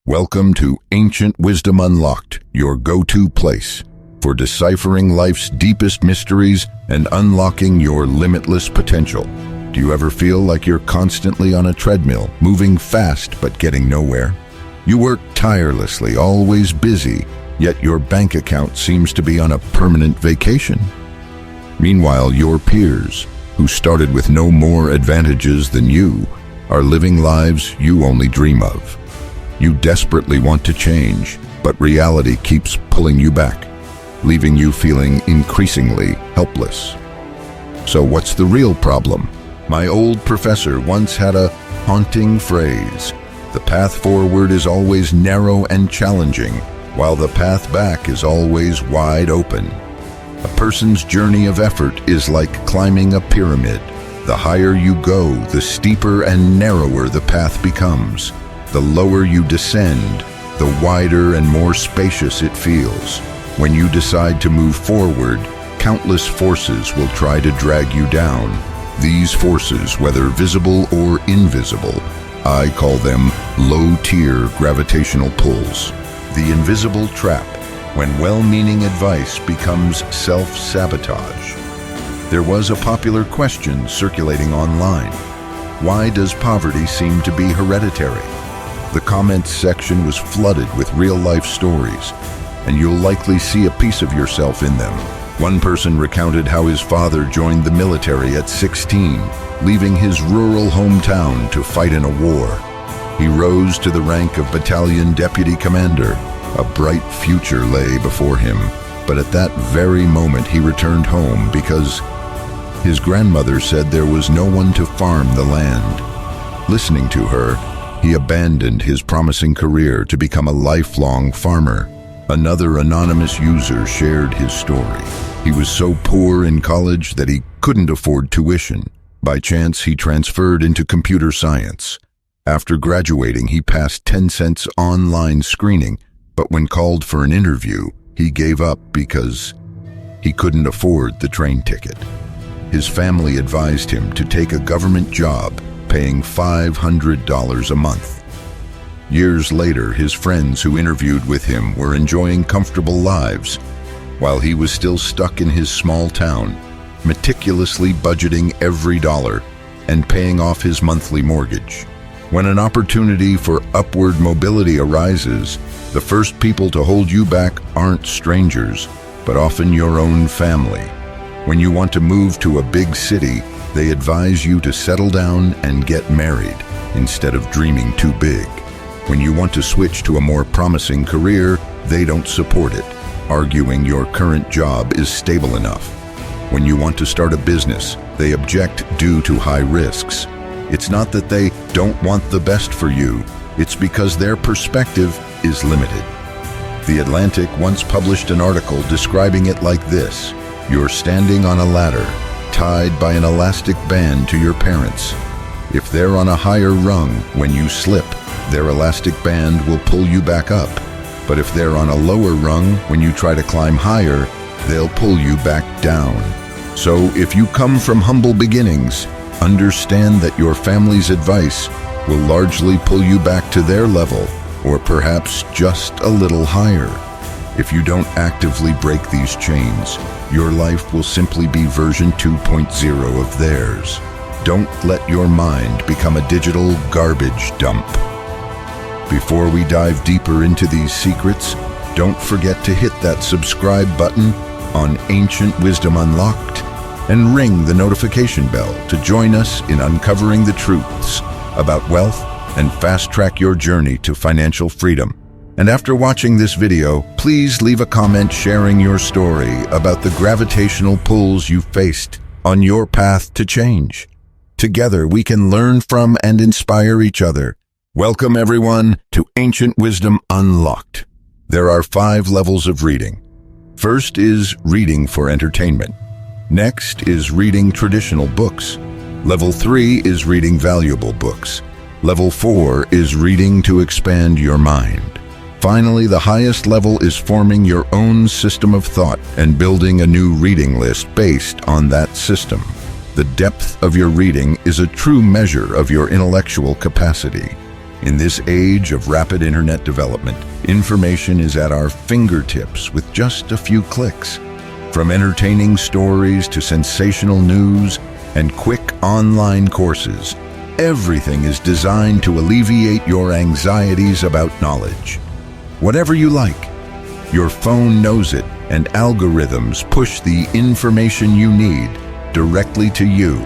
Welcome to Ancient Wisdom Unlocked, your go-to place for deciphering life's deepest mysteries and unlocking your limitless potential. Do you ever feel like you're constantly on a treadmill, moving fast but getting nowhere? You work tirelessly, always busy, yet your bank account seems to be on a permanent vacation. Meanwhile, your peers, who started with no more advantages than you, are living lives you only dream of. You desperately want to change, but reality keeps pulling you back, leaving you feeling increasingly helpless. So what's the real problem? My old professor once had a haunting phrase: the path forward is always narrow and challenging, while the path back is always wide open. A person's journey of effort is like climbing a pyramid. The higher you go, the steeper and narrower the path becomes. The lower you descend, the wider and more spacious it feels. When you decide to move forward, countless forces will try to drag you down. These forces, whether visible or invisible, I call them low-tier gravitational pulls. The invisible trap, when well-meaning advice becomes self-sabotage. There was a popular question circulating online: why does poverty seem to be hereditary? The comments section was flooded with real-life stories, and you'll likely see a piece of yourself in them. One person recounted how his father joined the military at 16, leaving his rural hometown to fight in a war. He rose to the rank of battalion deputy commander. A bright future lay before him, but at that very moment he returned home because his grandmother said there was no one to farm the land. Listening to her, he abandoned his promising career to become a lifelong farmer. Another anonymous user shared his story. He was so poor in college that he couldn't afford tuition. By chance, he transferred into computer science. After graduating, he passed 10 cents online screening, but when called for an interview, he gave up because he couldn't afford the train ticket. His family advised him to take a government job, paying $500 a month. Years later, his friends who interviewed with him were enjoying comfortable lives, while he was still stuck in his small town, meticulously budgeting every dollar and paying off his monthly mortgage. When an opportunity for upward mobility arises, the first people to hold you back aren't strangers, but often your own family. When you want to move to a big city, they advise you to settle down and get married instead of dreaming too big. When you want to switch to a more promising career, they don't support it, arguing your current job is stable enough. When you want to start a business, they object due to high risks. It's not that they don't want the best for you, it's because their perspective is limited. The Atlantic once published an article describing it like this: you're standing on a ladder, tied by an elastic band to your parents. If they're on a higher rung, when you slip, their elastic band will pull you back up. But if they're on a lower rung, when you try to climb higher, they'll pull you back down. So if you come from humble beginnings, understand that your family's advice will largely pull you back to their level, or perhaps just a little higher. If you don't actively break these chains, your life will simply be version 2.0 of theirs. Don't let your mind become a digital garbage dump. Before we dive deeper into these secrets, don't forget to hit that subscribe button on Ancient Wisdom Unlocked and ring the notification bell to join us in uncovering the truths about wealth and fast-track your journey to financial freedom. And after watching this video, please leave a comment sharing your story about the gravitational pulls you faced on your path to change. Together, we can learn from and inspire each other. Welcome, everyone, to Ancient Wisdom Unlocked. There are 5 levels of reading. First is reading for entertainment. Next is reading traditional books. Level 3 is reading valuable books. Level 4 is reading to expand your mind. Finally, the highest level is forming your own system of thought and building a new reading list based on that system. The depth of your reading is a true measure of your intellectual capacity. In this age of rapid internet development, information is at our fingertips with just a few clicks. From entertaining stories to sensational news and quick online courses, everything is designed to alleviate your anxieties about knowledge. Whatever you like, your phone knows it, and algorithms push the information you need directly to you.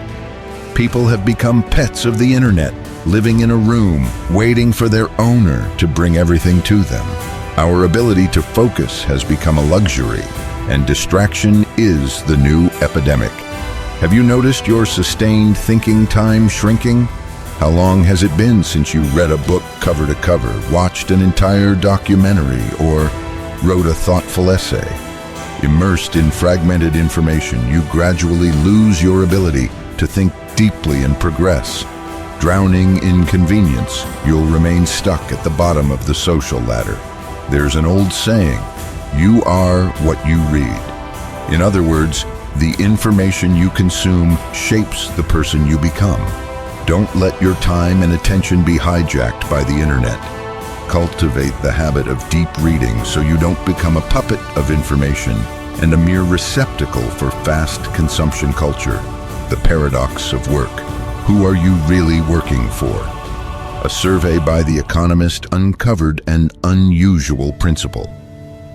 People have become pets of the internet, living in a room, waiting for their owner to bring everything to them. Our ability to focus has become a luxury, and distraction is the new epidemic. Have you noticed your sustained thinking time shrinking? How long has it been since you read a book cover to cover, watched an entire documentary, or wrote a thoughtful essay? Immersed in fragmented information, you gradually lose your ability to think deeply and progress. Drowning in convenience, you'll remain stuck at the bottom of the social ladder. There's an old saying, you are what you read. In other words, the information you consume shapes the person you become. Don't let your time and attention be hijacked by the internet. Cultivate the habit of deep reading so you don't become a puppet of information and a mere receptacle for fast consumption culture. The paradox of work. Who are you really working for? A survey by The Economist uncovered an unusual principle.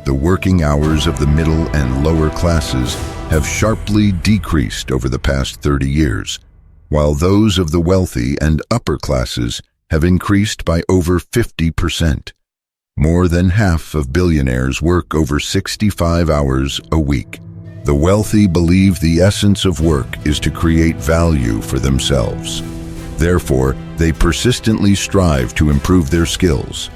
The working hours of the middle and lower classes have sharply decreased over the past 30 years, while those of the wealthy and upper classes have increased by over 50%. More than half of billionaires work over 65 hours a week. The wealthy believe the essence of work is to create value for themselves. Therefore, they persistently strive to improve their skills.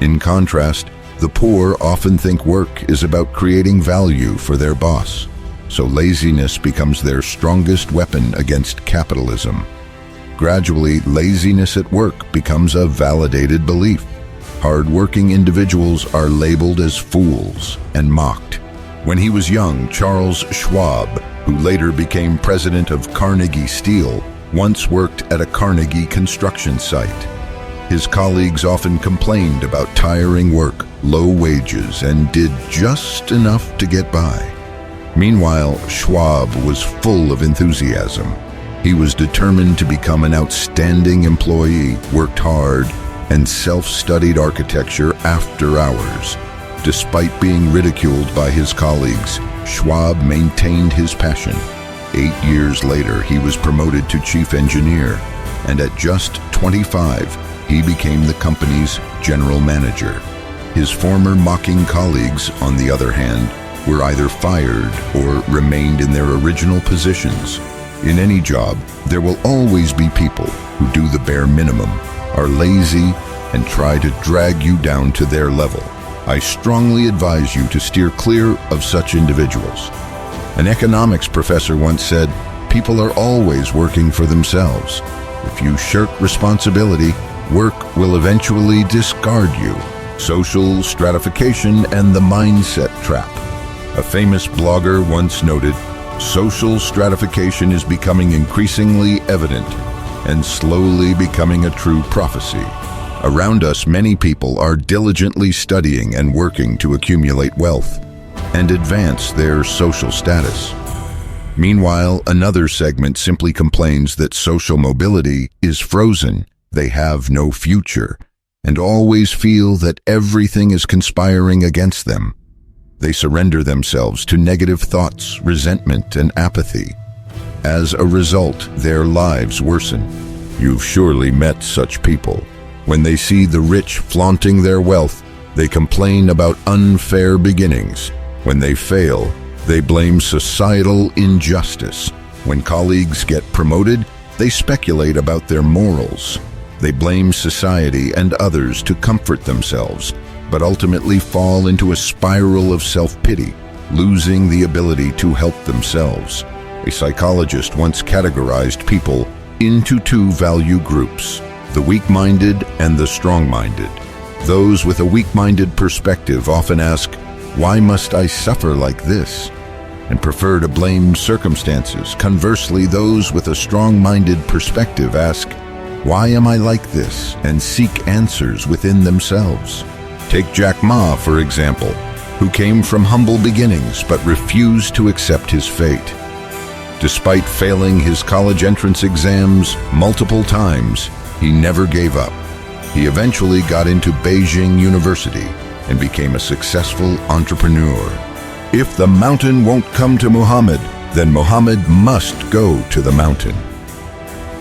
In contrast, the poor often think work is about creating value for their boss. So laziness becomes their strongest weapon against capitalism. Gradually, laziness at work becomes a validated belief. Hard-working individuals are labeled as fools and mocked. When he was young, Charles Schwab, who later became president of Carnegie Steel, once worked at a Carnegie construction site. His colleagues often complained about tiring work, low wages, and did just enough to get by. Meanwhile, Schwab was full of enthusiasm. He was determined to become an outstanding employee, worked hard, and self-studied architecture after hours. Despite being ridiculed by his colleagues, Schwab maintained his passion. 8 years later, he was promoted to chief engineer, and at just 25, he became the company's general manager. His former mocking colleagues, on the other hand, were either fired or remained in their original positions. In any job, there will always be people who do the bare minimum, are lazy, and try to drag you down to their level. I strongly advise you to steer clear of such individuals. An economics professor once said, "People are always working for themselves. If you shirk responsibility, work will eventually discard you." Social stratification and the mindset trap. A famous blogger once noted, "Social stratification is becoming increasingly evident and slowly becoming a true prophecy." Around us, many people are diligently studying and working to accumulate wealth and advance their social status. Meanwhile, another segment simply complains that social mobility is frozen, they have no future, and always feel that everything is conspiring against them. They surrender themselves to negative thoughts, resentment, and apathy. As a result, their lives worsen. You've surely met such people. When they see the rich flaunting their wealth, they complain about unfair beginnings. When they fail, they blame societal injustice. When colleagues get promoted, they speculate about their morals. They blame society and others to comfort themselves, but ultimately fall into a spiral of self-pity, losing the ability to help themselves. A psychologist once categorized people into two value groups: the weak-minded and the strong-minded. Those with a weak-minded perspective often ask, "Why must I suffer like this?" and prefer to blame circumstances. Conversely, those with a strong-minded perspective ask, Why am I like this? And seek answers within themselves. Take Jack Ma, for example, who came from humble beginnings but refused to accept his fate. Despite failing his college entrance exams multiple times, he never gave up. He eventually got into Beijing University and became a successful entrepreneur. If the mountain won't come to Muhammad, then Muhammad must go to the mountain.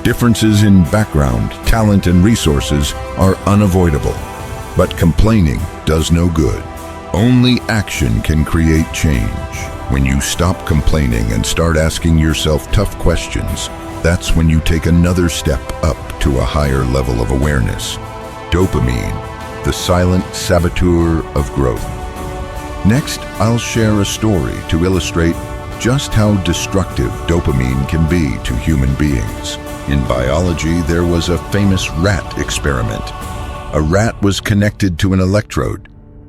Differences in background, talent, and resources are unavoidable, but complaining does no good. Only action can create change. When you stop complaining and start asking yourself tough questions, that's when you take another step up to a higher level of awareness. Dopamine, the silent saboteur of growth. Next, I'll share a story to illustrate just how destructive dopamine can be to human beings. In biology, there was a famous rat experiment. A rat was connected to an electrode,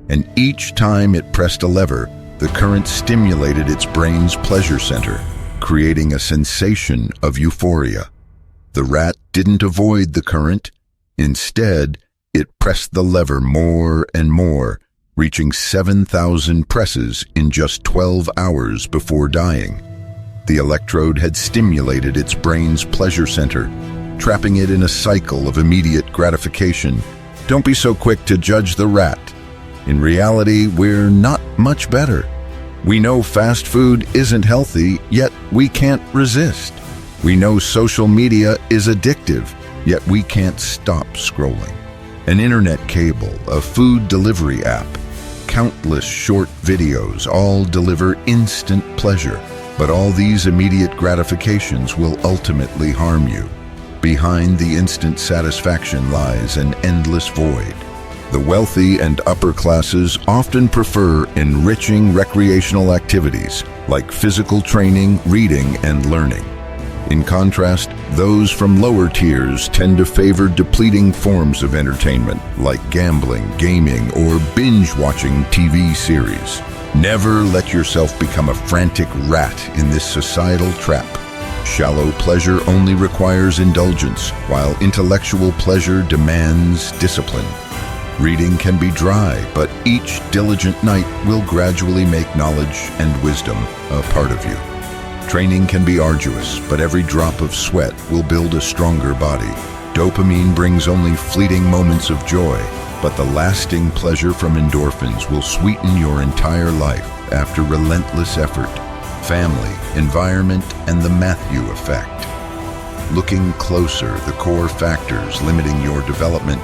and each time it pressed a lever, the current stimulated its brain's pleasure center, creating a sensation of euphoria. The rat didn't avoid the current. Instead, it pressed the lever more and more, reaching 7,000 presses in just 12 hours before dying. The electrode had stimulated its brain's pleasure center, trapping it in a cycle of immediate gratification. Don't be so quick to judge the rat. In reality, we're not much better. We know fast food isn't healthy, yet we can't resist. We know social media is addictive, yet we can't stop scrolling. An internet cable, a food delivery app, countless short videos all deliver instant pleasure, but all these immediate gratifications will ultimately harm you. Behind the instant satisfaction lies an endless void. The wealthy and upper classes often prefer enriching recreational activities like physical training, reading, and learning. In contrast, those from lower tiers tend to favor depleting forms of entertainment like gambling, gaming, or binge-watching TV series. Never let yourself become a frantic rat in this societal trap. Shallow pleasure only requires indulgence, while intellectual pleasure demands discipline. Reading can be dry, but each diligent night will gradually make knowledge and wisdom a part of you. Training can be arduous, but every drop of sweat will build a stronger body. Dopamine brings only fleeting moments of joy, but the lasting pleasure from endorphins will sweeten your entire life after relentless effort. Family, environment, and the Matthew effect. Looking closer, the core factors limiting your development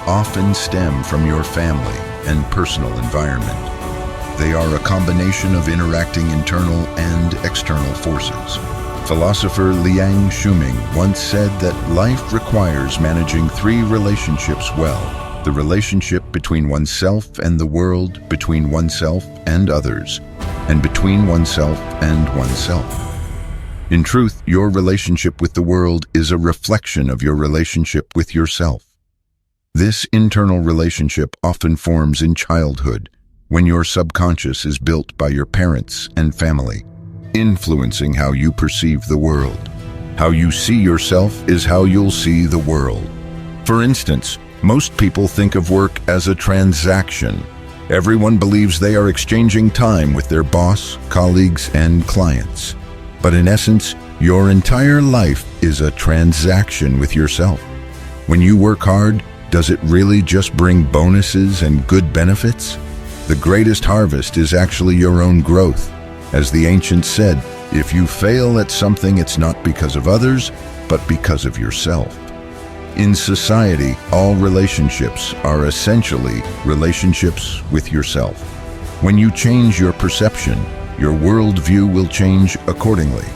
often stem from your family and personal environment. They are a combination of interacting internal and external forces. Philosopher Liang Shuming once said that life requires managing three relationships well: the relationship between oneself and the world, between oneself and others, and between oneself and oneself. In truth, your relationship with the world is a reflection of your relationship with yourself. This internal relationship often forms in childhood, when your subconscious is built by your parents and family, influencing how you perceive the world. How you see yourself is how you'll see the world. For instance, most people think of work as a transaction. Everyone believes they are exchanging time with their boss, colleagues, and clients. But in essence, your entire life is a transaction with yourself. When you work hard, does it really just bring bonuses and good benefits? The greatest harvest is actually your own growth. As the ancients said, if you fail at something, it's not because of others, but because of yourself. In society, all relationships are essentially relationships with yourself. When you change your perception, your worldview will change accordingly.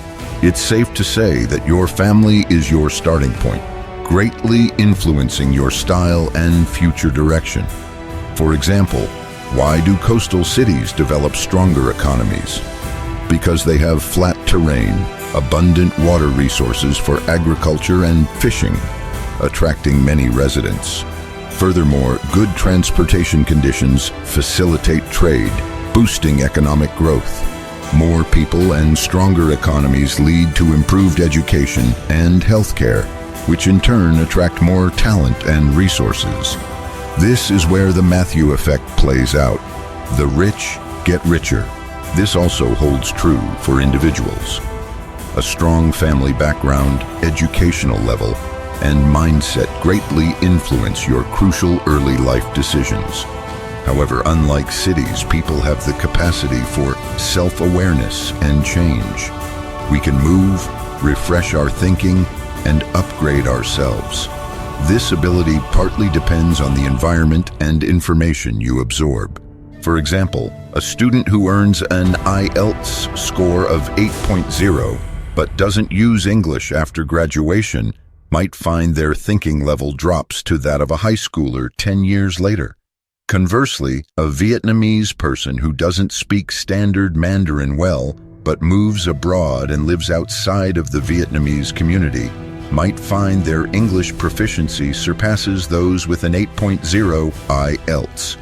It's safe to say that your family is your starting point, greatly influencing your style and future direction. For example, why do coastal cities develop stronger economies? Because they have flat terrain, abundant water resources for agriculture and fishing, attracting many residents. Furthermore, good transportation conditions facilitate trade, boosting economic growth. More people and stronger economies lead to improved education and healthcare, which in turn attract more talent and resources. This is where the Matthew effect plays out. The rich get richer. This also holds true for individuals. A strong family background, educational level, and mindset greatly influence your crucial early life decisions. However, unlike cities, people have the capacity for self-awareness and change. We can move, refresh our thinking, and upgrade ourselves. This ability partly depends on the environment and information you absorb. For example, a student who earns an IELTS score of 8.0 but doesn't use English after graduation might find their thinking level drops to that of a high schooler 10 years later. Conversely, a Vietnamese person who doesn't speak standard Mandarin well but moves abroad and lives outside of the Vietnamese community might find their English proficiency surpasses those with an 8.0 IELTS.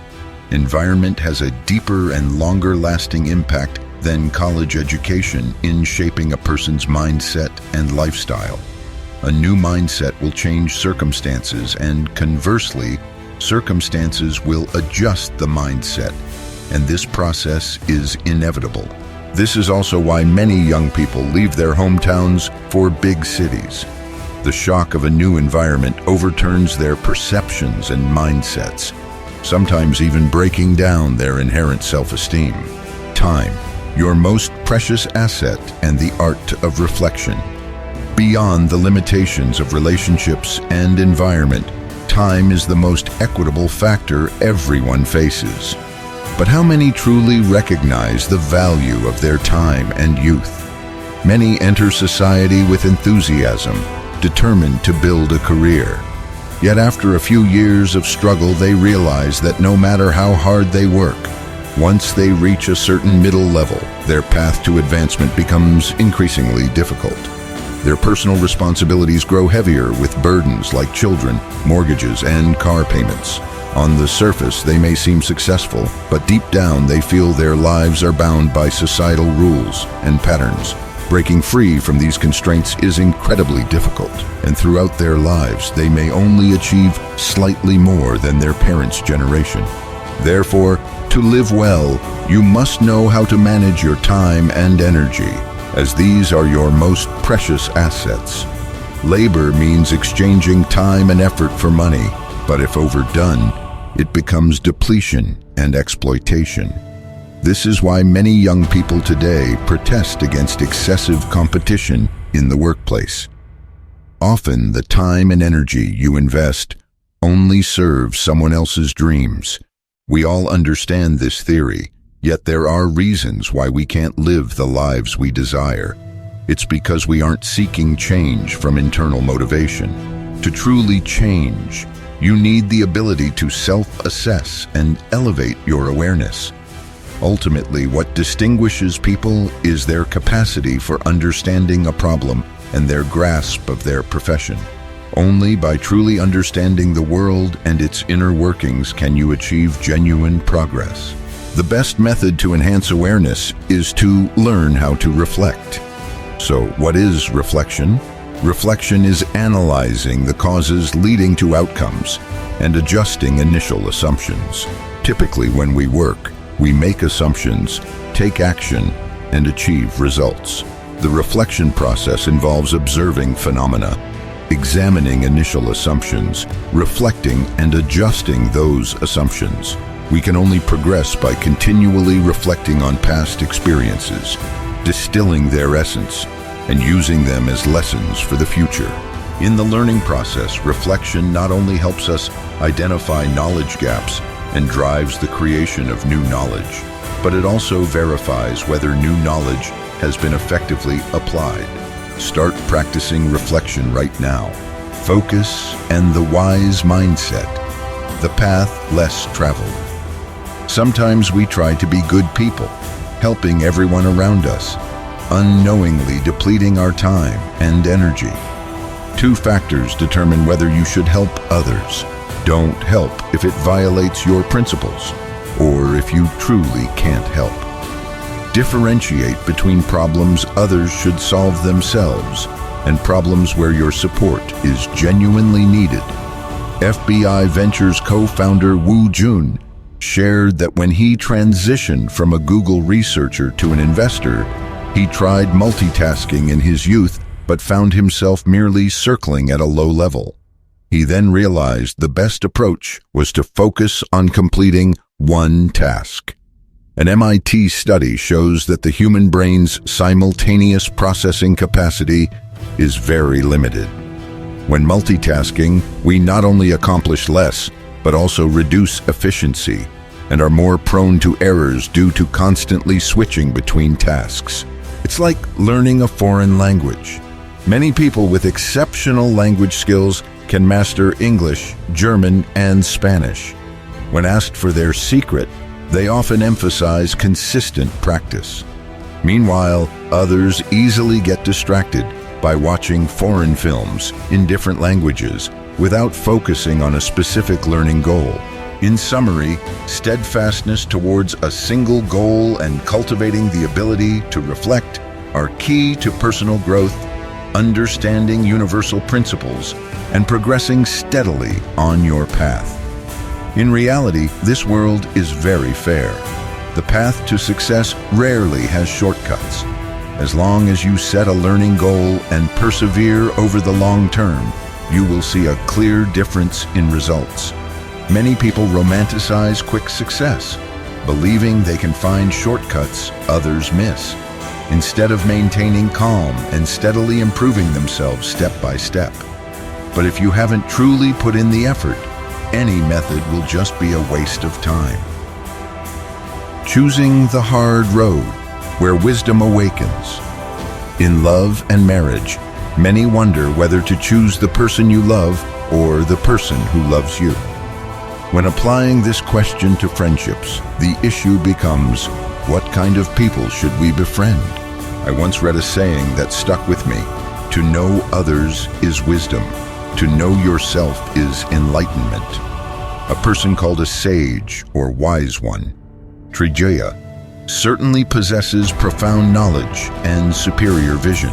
Environment has a deeper and longer-lasting impact than college education in shaping a person's mindset and lifestyle. A new mindset will change circumstances, and conversely, circumstances will adjust the mindset, and this process is inevitable. This is also why many young people leave their hometowns for big cities. The shock of a new environment overturns their perceptions and mindsets, sometimes even breaking down their inherent self-esteem. Time, your most precious asset, and the art of reflection. Beyond the limitations of relationships and environment, time is the most equitable factor everyone faces. But how many truly recognize the value of their time and youth? Many enter society with enthusiasm, determined to build a career. Yet after a few years of struggle, they realize that no matter how hard they work, once they reach a certain middle level, their path to advancement becomes increasingly difficult. Their personal responsibilities grow heavier with burdens like children, mortgages, and car payments. On the surface, they may seem successful, but deep down they feel their lives are bound by societal rules and patterns. Breaking free from these constraints is incredibly difficult, and throughout their lives they may only achieve slightly more than their parents' generation. Therefore, to live well, you must know how to manage your time and energy, as these are your most precious assets. Labor means exchanging time and effort for money, but if overdone, it becomes depletion and exploitation. This is why many young people today protest against excessive competition in the workplace. Often, the time and energy you invest only serves someone else's dreams. We all understand this theory, yet there are reasons why we can't live the lives we desire. It's because we aren't seeking change from internal motivation. To truly change, you need the ability to self-assess and elevate your awareness. Ultimately, what distinguishes people is their capacity for understanding a problem and their grasp of their profession. Only by truly understanding the world and its inner workings can you achieve genuine progress. The best method to enhance awareness is to learn how to reflect. So, what is reflection? Reflection is analyzing the causes leading to outcomes and adjusting initial assumptions. Typically, when we work, we make assumptions, take action, and achieve results. The reflection process involves observing phenomena, examining initial assumptions, reflecting and adjusting those assumptions. We can only progress by continually reflecting on past experiences, distilling their essence, and using them as lessons for the future. In the learning process, reflection not only helps us identify knowledge gaps and drives the creation of new knowledge, but it also verifies whether new knowledge has been effectively applied. Start practicing reflection right now. Focus and the wise mindset, the path less traveled. Sometimes we try to be good people, helping everyone around us, unknowingly depleting our time and energy. Two factors determine whether you should help others. Don't help if it violates your principles, or if you truly can't help. Differentiate between problems others should solve themselves and problems where your support is genuinely needed. FBI Ventures co-founder Woo Jun shared that when he transitioned from a Google researcher to an investor, he tried multitasking in his youth but found himself merely circling at a low level. He then realized the best approach was to focus on completing one task. An MIT study shows that the human brain's simultaneous processing capacity is very limited. When multitasking, we not only accomplish less, but also reduce efficiency and are more prone to errors due to constantly switching between tasks. It's like learning a foreign language. Many people with exceptional language skills can master English, German, and Spanish. When asked for their secret, they often emphasize consistent practice. Meanwhile, others easily get distracted by watching foreign films in different languages without focusing on a specific learning goal. In summary, steadfastness towards a single goal and cultivating the ability to reflect are key to personal growth, understanding universal principles, and progressing steadily on your path. In reality, this world is very fair. The path to success rarely has shortcuts. As long as you set a learning goal and persevere over the long term, you will see a clear difference in results. Many people romanticize quick success, believing they can find shortcuts others miss, instead of maintaining calm and steadily improving themselves step by step. But if you haven't truly put in the effort, any method will just be a waste of time. Choosing the hard road, where wisdom awakens. In love and marriage, many wonder whether to choose the person you love or the person who loves you. When applying this question to friendships, the issue becomes, what kind of people should we befriend? I once read a saying that stuck with me: to know others is wisdom, to know yourself is enlightenment. A person called a sage or wise one, Trijeya, certainly possesses profound knowledge and superior vision.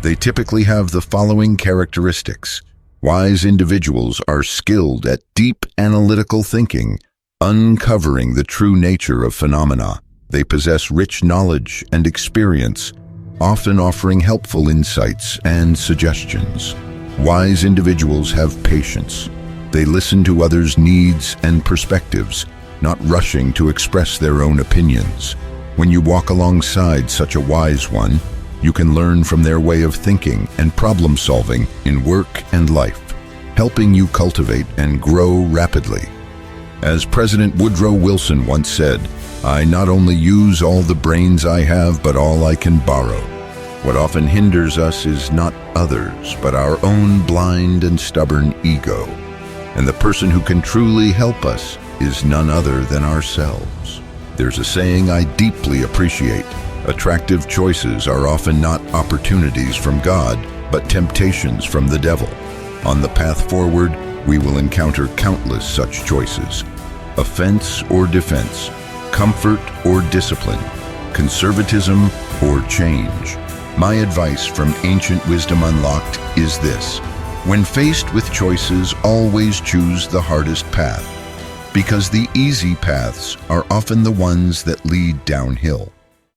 They typically have the following characteristics. Wise individuals are skilled at deep analytical thinking, uncovering the true nature of phenomena. They possess rich knowledge and experience, often offering helpful insights and suggestions. Wise individuals have patience. They listen to others' needs and perspectives, not rushing to express their own opinions. When you walk alongside such a wise one, you can learn from their way of thinking and problem solving in work and life, helping you cultivate and grow rapidly. As President Woodrow Wilson once said, "I not only use all the brains I have, but all I can borrow." What often hinders us is not others, but our own blind and stubborn ego. And the person who can truly help us is none other than ourselves. There's a saying I deeply appreciate: attractive choices are often not opportunities from God, but temptations from the devil. On the path forward, we will encounter countless such choices: offense or defense, comfort or discipline, conservatism or change. My advice from Ancient Wisdom Unlocked is this: when faced with choices, always choose the hardest path, because the easy paths are often the ones that lead downhill.